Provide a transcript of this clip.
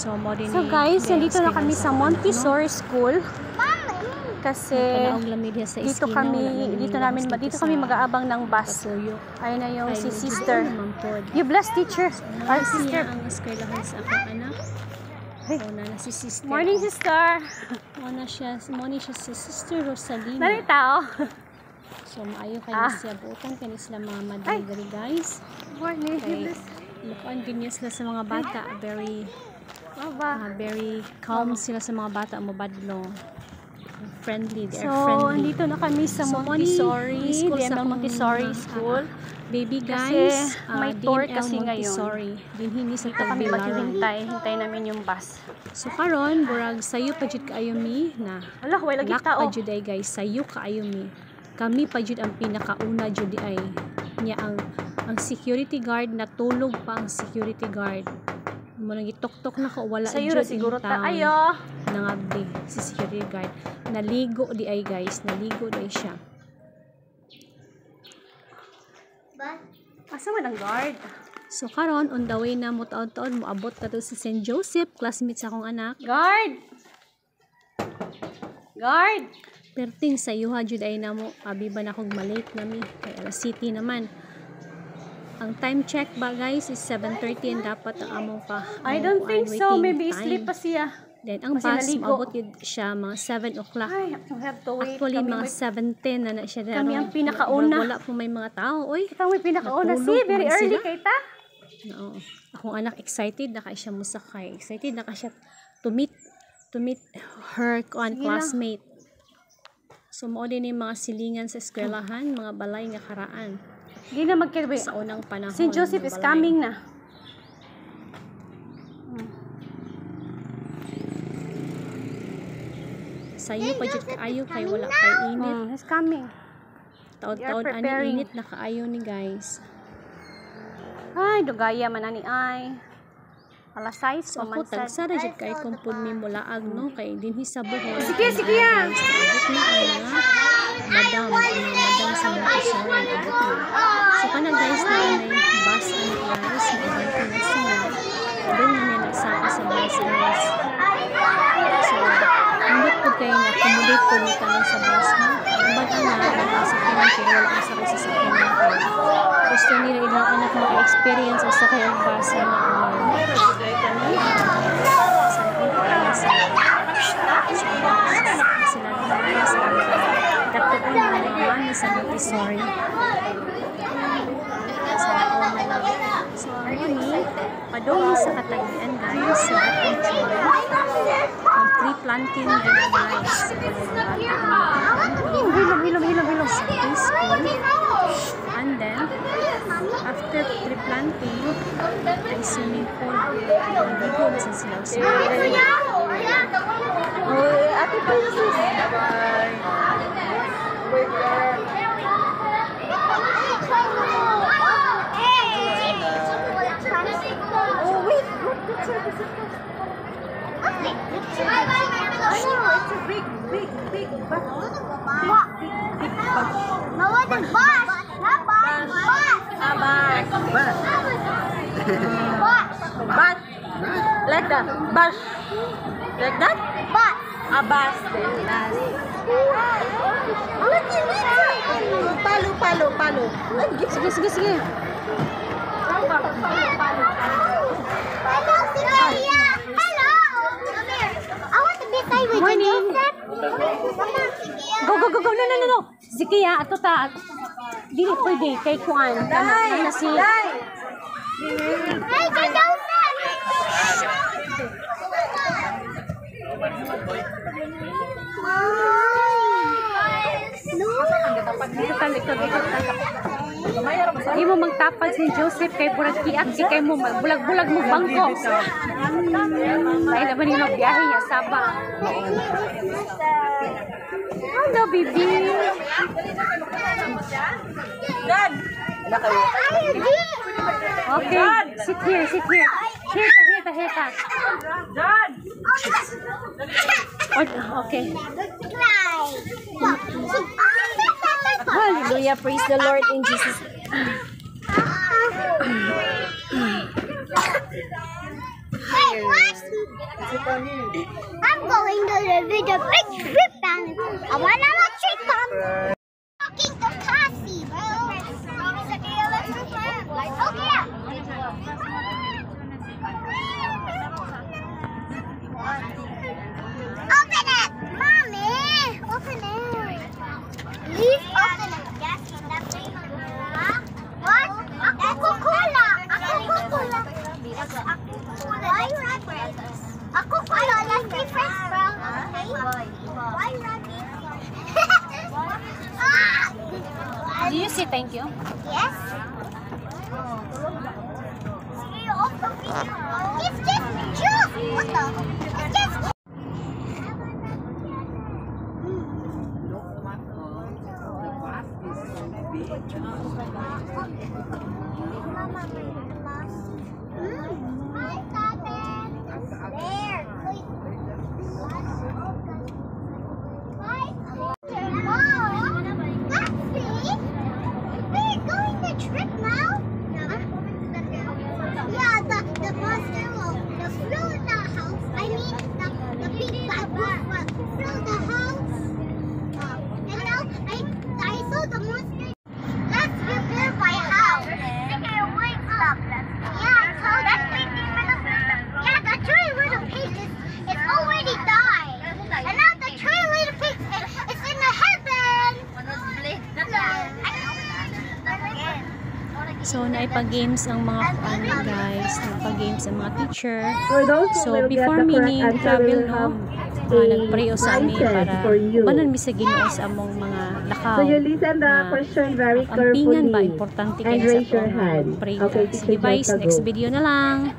So guys, nandito na kami sa Montessori School. Kasi dito kami mag-aabang ng bus. Ayun na yung si sister. You bless teacher. Our sister. Ang eskwelahan sa akong anak. Una na si sister. Morning sister. Una siya si Sister Rosalina. Nari tao. So maayo kayo siya bukan kani sila mga madali guys. Morning. Mukhang ganyan sila sa mga bata. Very calm sila sa mga bata. Mabadlo. Friendly. They are friendly. Andito na kami sa Montessori School. Montessori School. Baby guys. May tour kasi Montessori. Dinhini sa kami maghihintay. Hintay namin yung bus. So karon burag sayo pa jud kaayo mi na. Wala, wala lagi tao. Pa jud ay guys. Sayo kaayo mi. Kami pa jud ang pinakauna jud ay niya ang security guard, natulog pa ang security guard. Mo nang gitok-tok na ko wala jud siguro ta ayo. Nangabdi si security guard. Naligo di ay guys, naligo di siya. Asa man ang guard? So karon on the way na mo taon-taon mo abot ta si St. Joseph, classmate sa akong anak. Guard. Guard. Perting sa iyo ha jud ay namo abiba na kog malate nami kay alas city naman. Ang time check ba guys is 7:30 and dapat ang among pa. I don't think so. Maybe sleep pa siya. Then ang bus maabot siya mga 7 o'clock. Ay, have to wait. Actually mga 7:10 na siya. Kami ang pinakauna. Wala po may mga tao. Oy, kami pinakauna. See, very early kay ta. No. Akong anak excited na kay siya musakay. Excited na ka siya to meet her classmate. So mao din yung mga silingan sa eskwelahan, mga balay nga karaan. Di na magkirbi. Sa unang panahon. St. Joseph is coming na. Sayo pa jud kaayo kay wala pay init. He's coming. Taon-taon ani init na kaayo ni guys. Ay, dugaya man ani ay. Alas 6 so ako tagsara jud kay kung pud mi mulaag no kay dinhi sa buhol. Sige ya. Madam sa Montessori abot na. So kana guys na nay bus ani guys, nagbanto na sila. Doon na niya nagsaka sa bus guys. So hindi po kayo na accommodate po nito sa bus mo. Baga na nagkasakyan ng pero wala sa sasakyan ng car. Gusto nila ilang anak maka-experience ang sakay ang bus na sa Montessori. So, padong sa katagian guys, sa ating children. Ang tree planting din guys. Hilom. Sa preschool. And then, after tree planting, ay swimming pool. Dito na sa silaw. Ate Princess. Like that. Bus. Like that? Bus. A bus. Palo. Sige. Hello. I want to be tied with you. Go. No. Sige ya, ato ta. Dili pwede kay kuan. Kana si. Hey, Joseph. Di mo magtapag si Joseph kay Burag Kiat si kay mo bulag-bulag mo bangko. Ay naman yung magbiyahe niya Saba. Hello baby. Dad. Okay, sit here. Here ka. Dad. Okay. Hallelujah, praise the Lord in Jesus. I'm going to live in a big trip down. I want a trip down. Talking to Cassie, bro. Open it, mommy. Open it. Please open it. What? A Coca-Cola. A Coca-Cola. Why red? A Coca-Cola. Let's be friends, bro. Okay? Why red? Do you say thank you? Yes. It's just juice. What the? It's just. Hi, Tatay. There. We're going the trip now? Yeah, the monster will fill the house. I mean, the big bad wolf will fill the house. And now I saw the monster. Let's repair my house. Yeah, the three little pigs is already died. And now the three little pigs is in the heaven. So, naipag-games ang mga guys, naipag-games ang mga teacher. So, before meaning travel, no, nagpray o sa amin para banan mi sa Ginoo sa among mga lakaw. So you listen the question very Ampingan ba, carefully importante and kayo sa raise your hand. pray. Okay, Sige, teacher guys, Joshua, next go. video na lang.